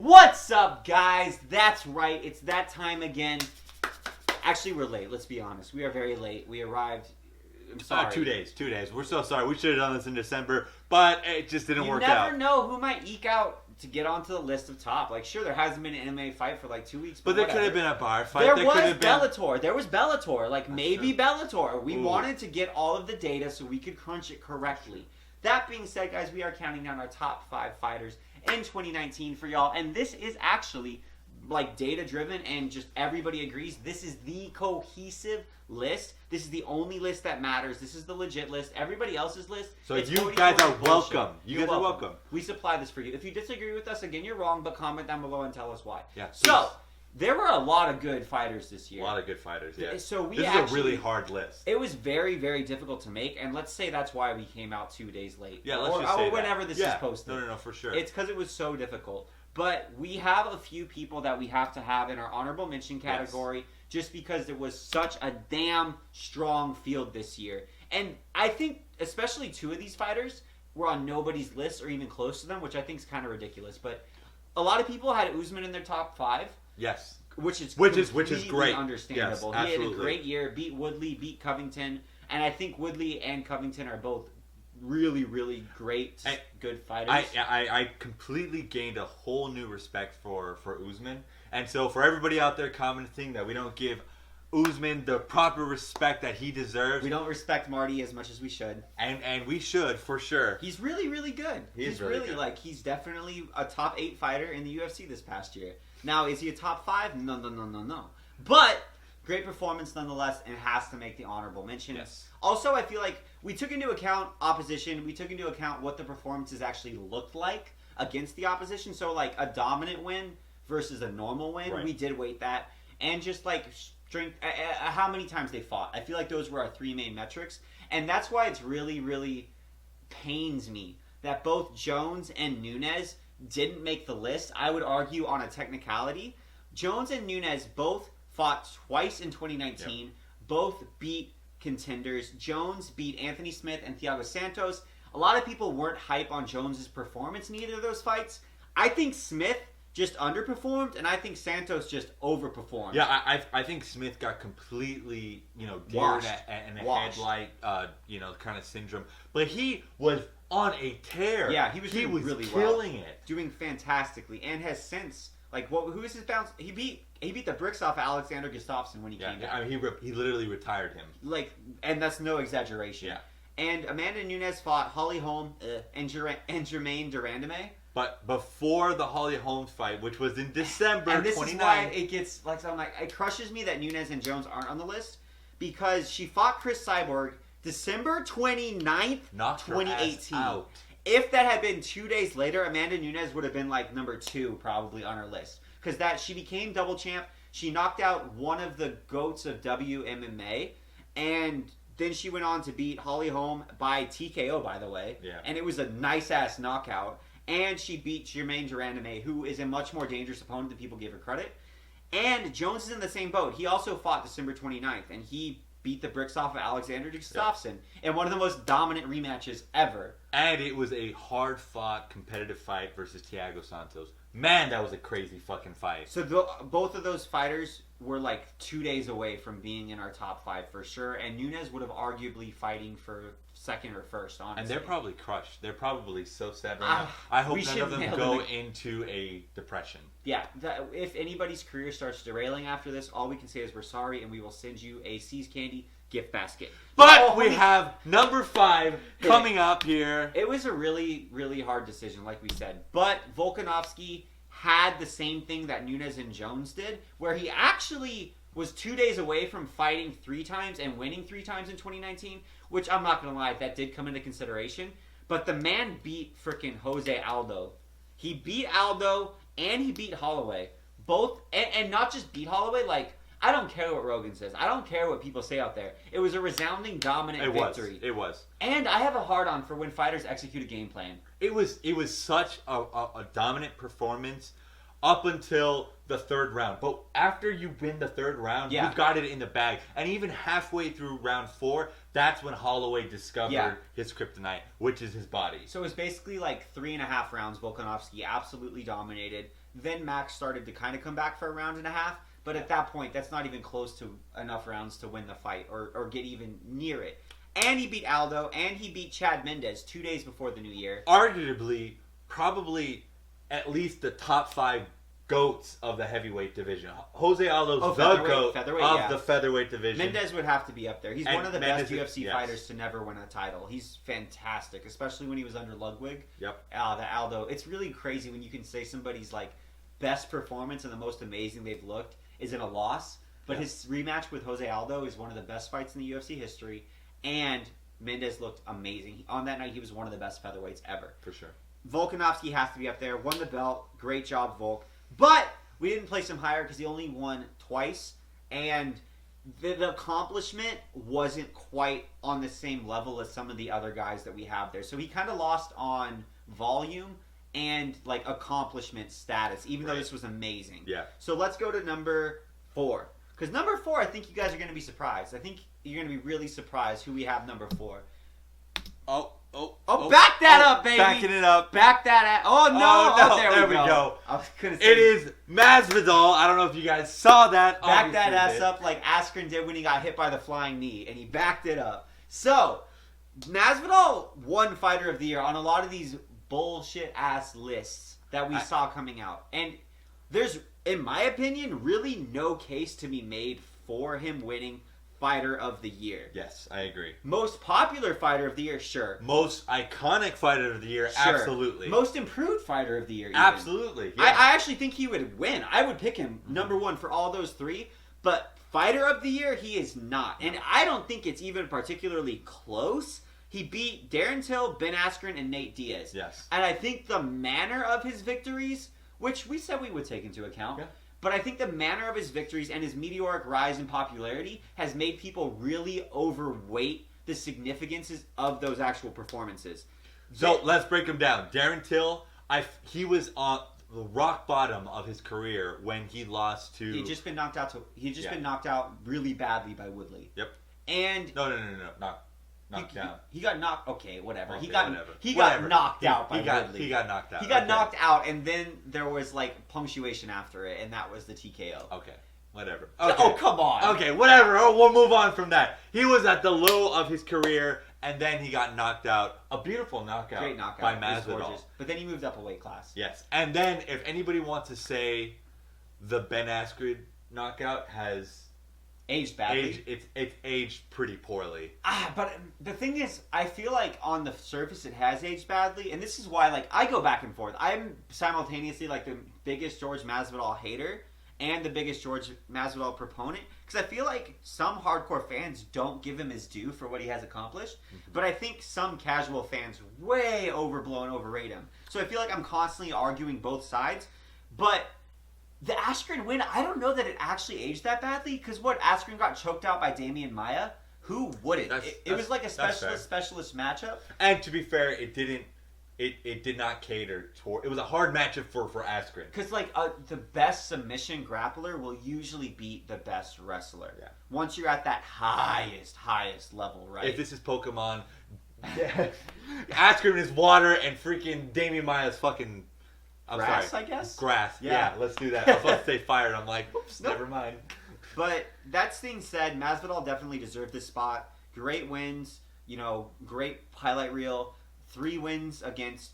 What's up, guys? That's right. It's that time again. Actually, we're late. Let's be honest. We are very late. We arrived. I'm sorry. 2 days. 2 days. We're so sorry. We should have done this in December, but it just didn't work out. You never know who might eke out to get onto the list of top. Like, sure, there hasn't been an MMA fight for like 2 weeks. But there could have been a bar fight. There was Bellator. There was Bellator. Like, maybe Bellator. We wanted to get all of the data so we could crunch it correctly. That being said, guys, we are counting down our top 5 fighters in 2019 for y'all. And this is actually, like, data-driven and just everybody agrees. This is the cohesive list. This is the only list that matters. This is the legit list. Everybody else's list. So you guys are welcome. You guys are welcome. We supply this for you. If you disagree with us, again, you're wrong, but comment down below and tell us why. Yeah. So, there were a lot of good fighters this year. A lot of good fighters, yeah. So this is a really hard list. It was very, very difficult to make, and let's say that's why we came out 2 days late. Yeah, let's just say or whenever this is posted. No, for sure. It's because it was so difficult. But we have a few people that we have to have in our honorable mention category just because there was such a damn strong field this year. And I think especially 2 of these fighters were on nobody's list or even close to them, which I think is kind of ridiculous. But a lot of people had Usman in their top 5. Yes. Which is great. Understandable. Yes, he had a great year, beat Woodley, beat Covington, and I think Woodley and Covington are both really, really great, good fighters. I completely gained a whole new respect for Usman. And so for everybody out there commenting that we don't give Usman the proper respect that he deserves. We don't respect Marty as much as we should. And we should, for sure. He's really, really good. He's really good. Like, he's definitely a top 8 fighter in the UFC this past year. Now, is he a top 5? No. But great performance nonetheless, and has to make the honorable mention. Yes. Also, I feel like we took into account opposition. We took into account what the performances actually looked like against the opposition. So, like, a dominant win versus a normal win. Right. We did weight that. And just, like, strength, how many times they fought. I feel like those were our 3 main metrics. And that's why it's really, really pains me that both Jones and Nunes didn't make the list. I would argue on a technicality. Jones and Nunes both fought twice in 2019. Yep. Both beat contenders. Jones beat Anthony Smith and Thiago Santos. A lot of people weren't hype on Jones's performance in either of those fights. I think Smith just underperformed, and I think Santos just overperformed. Yeah, I think Smith got completely, deer in a headlight, kind of syndrome. But he was on a tear. Yeah, he was really killing it, doing fantastically, and has since who is his bounce? He beat the bricks off Alexander Gustafsson when he came down. I mean, he literally retired him. And that's no exaggeration. Yeah. And Amanda Nunes fought Holly Holm and Jermaine Durandame. But before the Holly Holmes fight, which was in December 29th. And this is why it gets, it crushes me that Nunes and Jones aren't on the list. Because she fought Chris Cyborg December 29th, 2018. Out. If that had been 2 days later, Amanda Nunes would have been number 2 probably on her list. Because she became double champ. She knocked out one of the GOATs of WMMA. And then she went on to beat Holly Holm by TKO, by the way. Yeah. And it was a nice-ass knockout. And she beat Jermaine Durandame, who is a much more dangerous opponent than people give her credit. And Jones is in the same boat. He also fought December 29th, and he beat the bricks off of Alexander Gustafsson in one of the most dominant rematches ever. And it was a hard-fought, competitive fight versus Thiago Santos. Man, that was a crazy fucking fight. So both of those fighters were 2 days away from being in our top 5 for sure. And Nunes would have arguably fighting for second or first, honestly. And they're probably crushed. They're probably so sad right now. I hope none of them go into a depression. Yeah. If anybody's career starts derailing after this, all we can say is we're sorry, and we will send you a C's Candy gift basket. But we have number 5 coming up here. It was a really, really hard decision, like we said. But Volkanovski had the same thing that Nunes and Jones did, where he actually was 2 days away from fighting 3 times and winning 3 times in 2019, which I'm not going to lie, that did come into consideration. But the man beat freaking Jose Aldo. He beat Aldo and he beat Holloway. Both, and not just beat Holloway, I don't care what Rogan says. I don't care what people say out there. It was a resounding, dominant victory. It was. And I have a hard-on for when fighters execute a game plan. It was such a dominant performance up until the 3rd round. But after you win the 3rd round, you've got it in the bag. And even halfway through round 4, that's when Holloway discovered his kryptonite, which is his body. So it was basically 3.5 rounds. Volkanovski absolutely dominated. Then Max started to kind of come back for a round and a half. But at that point, that's not even close to enough rounds to win the fight or get even near it. And he beat Aldo, and he beat Chad Mendes 2 days before the new year. Arguably, probably at least the top 5 GOATs of the heavyweight division. Jose Aldo's the GOAT of the featherweight division. Mendes would have to be up there. He's one of the best UFC fighters to never win a title. He's fantastic, especially when he was under Ludwig. Yep. The Aldo. It's really crazy when you can say somebody's like best performance and the most amazing they've looked is in a loss. But his rematch with Jose Aldo is one of the best fights in the UFC history. And Mendes looked amazing. On that night, he was one of the best featherweights ever. For sure. Volkanovski has to be up there. Won the belt. Great job, Volk. But we didn't place him higher because he only won twice. And the accomplishment wasn't quite on the same level as some of the other guys that we have there. So he kind of lost on volume and like accomplishment status, even though this was amazing. Yeah. So let's go to number 4. Because number 4, I think you guys are going to be surprised. I think you're going to be really surprised who we have number 4. Back that up, baby. Backing it up. Back that up. Oh, no. There we go. I was going to say. It is Masvidal. I don't know if you guys saw that. Back that ass up like Askren did when he got hit by the flying knee. And he backed it up. So, Masvidal won Fighter of the Year on a lot of these bullshit-ass lists that we saw coming out. And there's, in my opinion, really no case to be made for him winning Fighter of the Year. Yes, I agree. Most popular Fighter of the Year, sure. Most iconic Fighter of the Year, sure. Absolutely. Most improved Fighter of the Year, even. Absolutely. Yeah. I actually think he would win. I would pick him number 1 for all those 3. But Fighter of the Year, he is not. And I don't think it's even particularly close. He beat Darren Till, Ben Askren, and Nate Diaz. Yes. And I think the manner of his victories, which we said we would take into account, but I think the manner of his victories and his meteoric rise in popularity has made people really overweight the significances of those actual performances. So let's break them down. Darren Till, he was on the rock bottom of his career when he lost to. He had just been knocked out. Been knocked out really badly by Woodley. Yep. And no, knocked down. He got knocked. Okay, whatever. Okay, he got knocked out by Woodley. He got knocked out. He got knocked out, and then there was like punctuation after it, and that was the TKO. Okay, whatever. Okay. Oh, come on. Okay, whatever. Oh, we'll move on from that. He was at the low of his career, and then he got knocked out. A beautiful knockout. Great knockout by Masvidal. But then he moved up a weight class. Yes, and then if anybody wants to say the Ben Askren knockout has aged badly. It's aged pretty poorly. But the thing is, I feel like on the surface it has aged badly, and this is why like I go back and forth. I'm simultaneously like the biggest George Masvidal hater and the biggest George Masvidal proponent, because I feel like some hardcore fans don't give him his due for what he has accomplished, but I think some casual fans way overrate him. So I feel like I'm constantly arguing both sides, but the Askren win, I don't know that it actually aged that badly, because Askren got choked out by Damian Maia? Who wouldn't? It was like a specialist matchup. And to be fair, it did not cater toward. It was a hard matchup for Askren. Because like the best submission grappler will usually beat the best wrestler. Yeah. Once you're at that highest level, right? If this is Pokemon, Askren is water and freaking Damian Maia is fucking. Grass, I guess? Grass. Yeah, let's do that. I was about to say fire, and I'm like, oops, never mind. But that being said, Masvidal definitely deserved this spot. Great wins, great highlight reel. 2 wins against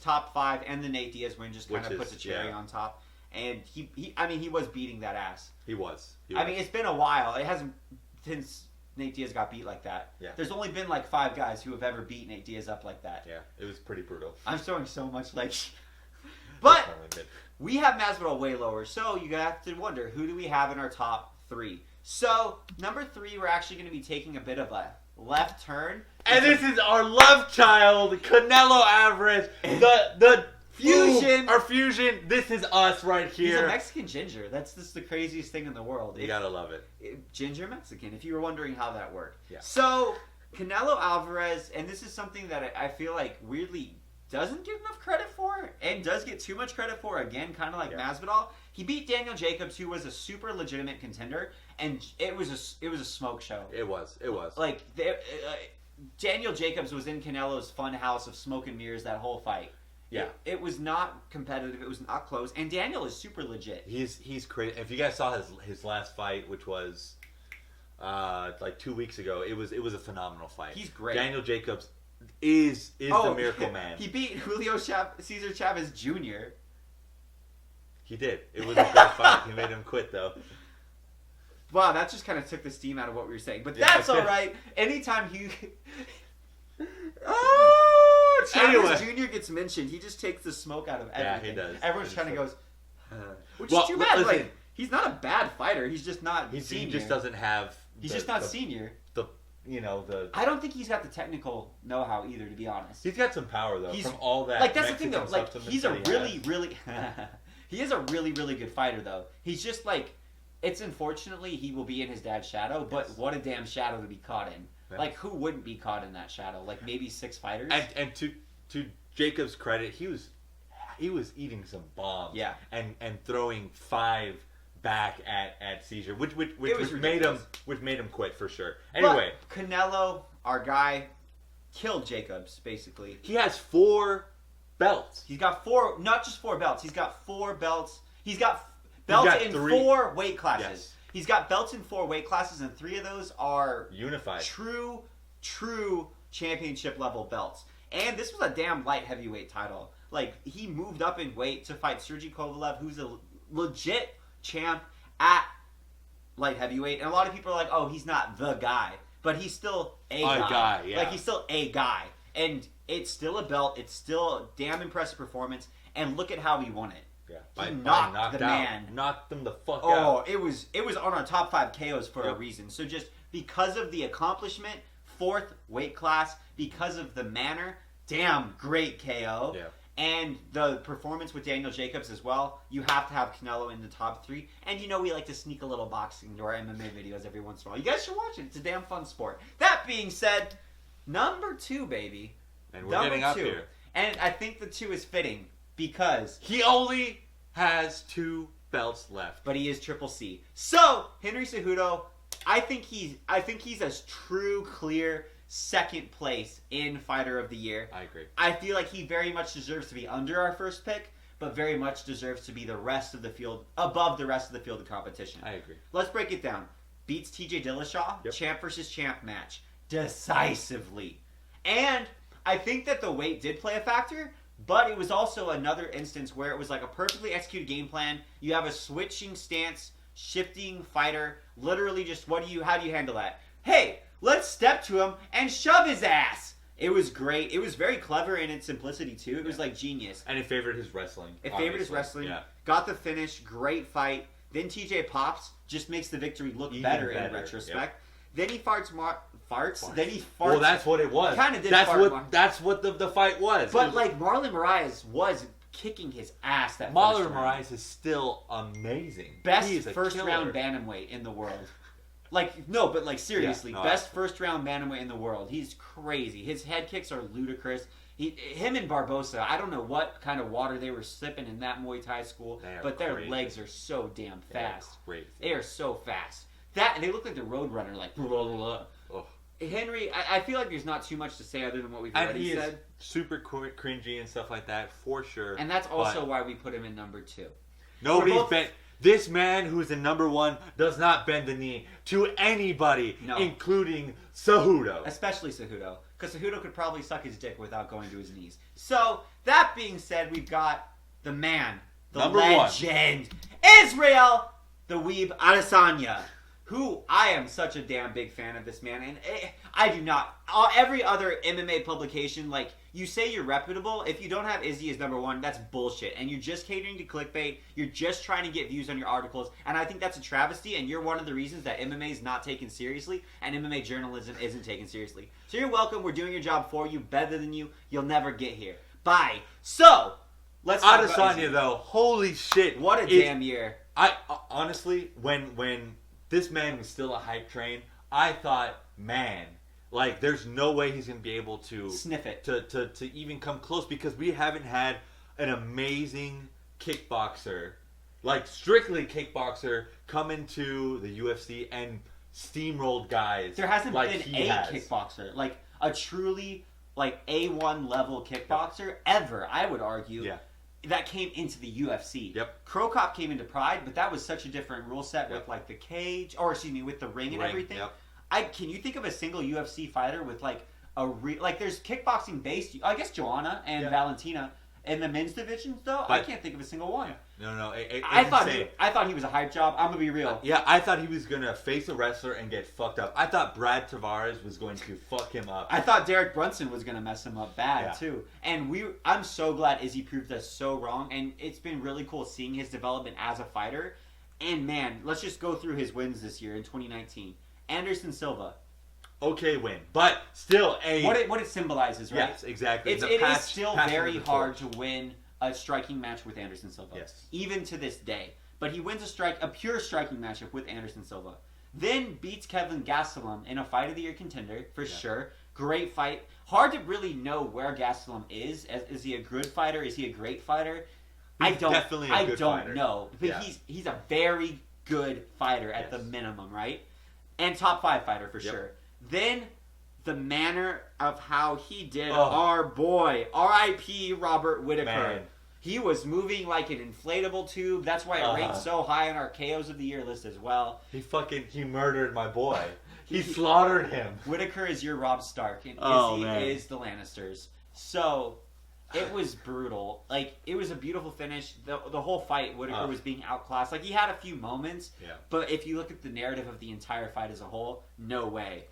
top 5, and the Nate Diaz win just kind of puts a cherry on top. And he was beating that ass. He was. I mean, it's been a while. It hasn't since Nate Diaz got beat like that. Yeah. There's only been like 5 guys who have ever beat Nate Diaz up like that. Yeah, it was pretty brutal. I'm showing so much like. But we have Masvidal way lower, so you have to wonder, who do we have in our top 3? So, number 3, we're actually going to be taking a bit of a left turn. And this is our love child, Canelo Alvarez, the fusion. Our fusion, this is us right here. He's a Mexican ginger. That's just the craziest thing in the world. You gotta love it. Ginger Mexican, if you were wondering how that worked. Yeah. So, Canelo Alvarez, and this is something that I feel like weirdly doesn't get enough credit for, and does get too much credit for, again, kind of like Masvidal. He beat Daniel Jacobs, who was a super legitimate contender, and it was a smoke show. It was. Like, Daniel Jacobs was in Canelo's fun house of smoke and mirrors that whole fight. Yeah. It was not competitive. It was not close. And Daniel is super legit. He's crazy. If you guys saw his last fight, which was like 2 weeks ago, it was a phenomenal fight. He's great. Daniel Jacobs is the miracle man. He beat Julio Cesar Chavez Jr. He did. It was a great fight. He made him quit though. Wow, that just kind of took the steam out of what we were saying. But that's all right. Anytime he... Chavez Jr. gets mentioned, he just takes the smoke out of everything. Yeah, he does. Everyone's trying to go... Which is too bad. Listen, like, he's not a bad fighter. He's just not senior. He just doesn't have... He's just not senior. I don't think he's got the technical know-how either, to be honest. He's got some power, though, from all that Like, that's Mexican the thing, though. Like, he's a really... he is a really, really good fighter, though. He's just, like... It's unfortunately he will be in his dad's shadow, but what a damn shadow to be caught in. Yeah. Like, who wouldn't be caught in that shadow? Like, maybe 6 fighters? And to Jacob's credit, he was eating some bombs. Yeah. And throwing 5 back at Caesar, which made him quit for sure. Anyway. But Canelo, our guy, killed Jacobs, basically. He has 4 belts. He's got 4, not just 4 belts. He's got 4 belts. He's got belts in 4 weight classes. Yes. He's got belts in 4 weight classes, and 3 of those are unified. True championship level belts. And this was a damn light heavyweight title. Like, he moved up in weight to fight Sergey Kovalev, who's a legit champ at light heavyweight. And a lot of people are like, oh, he's not the guy. But he's still a guy. Yeah. Like, he's still a guy. And it's still a belt. It's still a damn impressive performance. And look at how he won it. Yeah, he knocked the man. Knocked them the fuck out. Oh, it was on our top 5 KOs for a reason. So just because of the accomplishment, 4th weight class, because of the manner, damn great KO. Yeah. And the performance with Daniel Jacobs as well, you have to have Canelo in the top 3. And we like to sneak a little boxing into our MMA videos every once in a while. You guys should watch it. It's a damn fun sport. That being said, number 2, baby. And we're getting up here. And I think the 2 is fitting because he only has 2 belts left. But he is Triple C. So, Henry Cejudo, I think he's a true, clear second place in Fighter of the Year. I agree. I feel like he very much deserves to be under our first pick, but very much deserves to be the rest of the field, above the rest of the field of competition. I agree. Let's break it down. Beats TJ Dillashaw, champ versus champ match, decisively. And I think that the weight did play a factor, but it was also another instance where it was like a perfectly executed game plan. You have a switching stance, shifting fighter, literally just how do you handle that? Hey, let's step to him and shove his ass. It was great. It was very clever in its simplicity, too. It was like genius. And it favored his wrestling. Yeah. Got the finish. Great fight. Then TJ pops. Just makes the victory look better in retrospect. Yep. Then he farts. Then he farts. Well, that's what it was. Kind of did That's what the fight was. But, like, Marlon Moraes was kicking his ass that Marlon Moraes is still amazing. Best first-round bantamweight in the world. Seriously, best first-round bantamweight in the world. He's crazy. His head kicks are ludicrous. Him and Barbosa, I don't know what kind of water they were sipping in that Muay Thai school, but their legs are so damn fast. They are so fast. They look like the Roadrunner, like blah, blah, blah. Oh. Henry, I feel like there's not too much to say other than what we've already said. Super cringy and stuff like that, for sure. And that's also why we put him in number 2. Nobody's bent. This man who's in number 1 does not bend the knee to anybody, including Cejudo. Especially Cejudo. Because Cejudo could probably suck his dick without going to his knees. So, that being said, we've got the man, the number legend, 1. Israel, the weeb, Adesanya. Who I am such a damn big fan of this man. And I do not. Every other MMA publication, like, you say you're reputable. If you don't have Izzy as number 1, that's bullshit. And you're just catering to clickbait. You're just trying to get views on your articles. And I think that's a travesty. And you're one of the reasons that MMA is not taken seriously. And MMA journalism isn't taken seriously. So you're welcome. We're doing your job for you. Better than you. You'll never get here. Bye. So, let's talk about Izzy. Adesanya, though. Holy shit. What a damn year. I honestly, when this man was still a hype train, I thought, man, like, there's no way he's going to be able to sniff it, to even come close, because we haven't had an amazing kickboxer, like strictly kickboxer, come into the UFC and steamrolled guys. There hasn't like been a kickboxer, like a truly like A1 level kickboxer ever, I would argue. Yeah. That came into the UFC. Yep. Crow Cop came into Pride, but that was such a different rule set with like the cage, or excuse me, with the ring and everything. Yep. Can you think of a single UFC fighter with like like there's kickboxing based? I guess Joanna and Valentina in the men's divisions though. But I can't think of a single one. No. I thought he was a hype job. I'm gonna be real. I thought he was gonna face a wrestler and get fucked up. I thought Brad Tavares was going to fuck him up. I thought Derek Brunson was gonna mess him up bad too. And I'm so glad Izzy proved us so wrong. And it's been really cool seeing his development as a fighter. And man, let's just go through his wins this year in 2019. Anderson Silva. Okay win, but still what it symbolizes, right? Yes, exactly. It is still very hard to win a striking match with Anderson Silva. Yes. Even to this day. But he wins a pure striking matchup with Anderson Silva. Then beats Kevin Gastelum in a Fight of the Year contender, for sure. Great fight. Hard to really know where Gastelum is. Is he a good fighter? Is he a great fighter? I don't know. But he's a very good fighter at the minimum, right? And top 5 fighter for sure. Then the manner of how he did our boy, R.I.P. Robert Whittaker. Man. He was moving like an inflatable tube. That's why it ranked so high on our KOs of the Year list as well. He murdered my boy. He slaughtered him. Whittaker is your Robb Stark, and Izzy is the Lannisters. So it was brutal. Like, it was a beautiful finish. The whole fight, Whittaker was being outclassed. Like, he had a few moments, but if you look at the narrative of the entire fight as a whole, no way.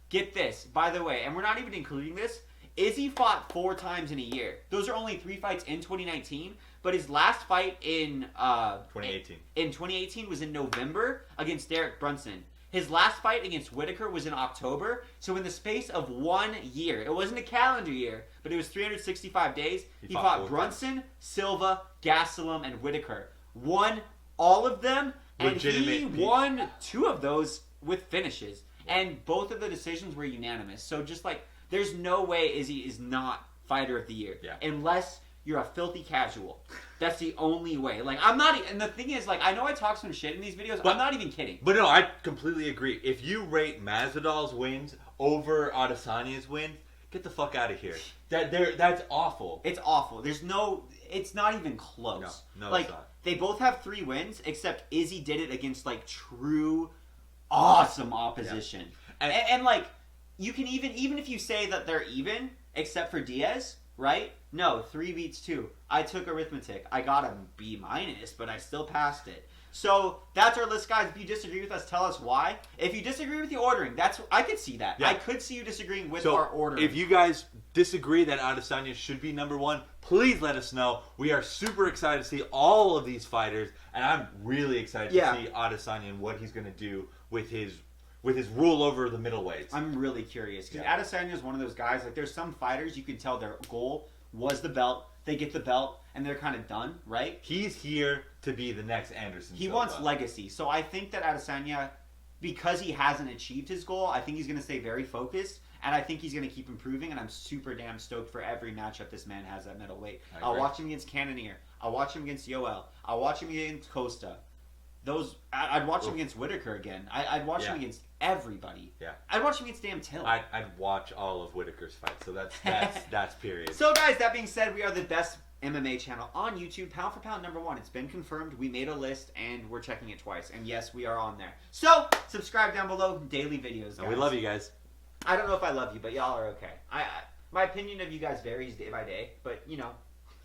Get this, by the way, and we're not even including this, Izzy fought 4 times in a year. Those are only 3 fights in 2019, but his last fight in 2018 was in November against Derek Brunson. His last fight against Whittaker was in October, so in the space of 1 year, it wasn't a calendar year, but it was 365 days, he fought Brunson, Silva, Gastelum, and Whittaker. Won all of them, and he won 2 of those with finishes. And both of the decisions were unanimous. So just like, there's no way Izzy is not Fighter of the Year. Unless you're a filthy casual. That's the only way. Like, I'm not, and the thing is, like, I know I talk some shit in these videos, but I'm not even kidding. But no, I completely agree. If you rate Masvidal's wins over Adesanya's wins, get the fuck out of here. That's awful. It's awful. It's not even close. No, like, it's not. They both have 3 wins, except Izzy did it against, like, true awesome opposition. And like, you can even if you say that they're even, except for Diaz, right? No, 3 beats 2. I took arithmetic. I got a B-, but I still passed it. So that's our list, guys. If you disagree with us, tell us why. If you disagree with the ordering, I could see that. I could see you disagreeing with our ordering. If you guys disagree that Adesanya should be number 1, please let us know. We are super excited to see all of these fighters, and I'm really excited to see Adesanya and what he's going to do with his rule over the middleweights. I'm really curious because Adesanya is one of those guys. Like, there's some fighters you can tell their goal was the belt. They get the belt and they're kind of done, right? He's here to be the next Anderson. He wants legacy. So I think that Adesanya, because he hasn't achieved his goal, I think he's going to stay very focused, and I think he's going to keep improving. And I'm super damn stoked for every matchup this man has at middleweight. I'll watch him against Cannonier. I'll watch him against Yoel. I'll watch him against Costa. I'd watch him against Whittaker again. I'd watch him against everybody. Yeah. I'd watch him against damn Till. I'd watch all of Whittaker's fights. So that's period. So guys, that being said, we are the best MMA channel on YouTube, pound for pound #1. It's been confirmed. We made a list and we're checking it twice. And yes, we are on there. So subscribe down below. Daily videos, guys. And we love you guys. I don't know if I love you, but y'all are okay. My opinion of you guys varies day by day, but you know.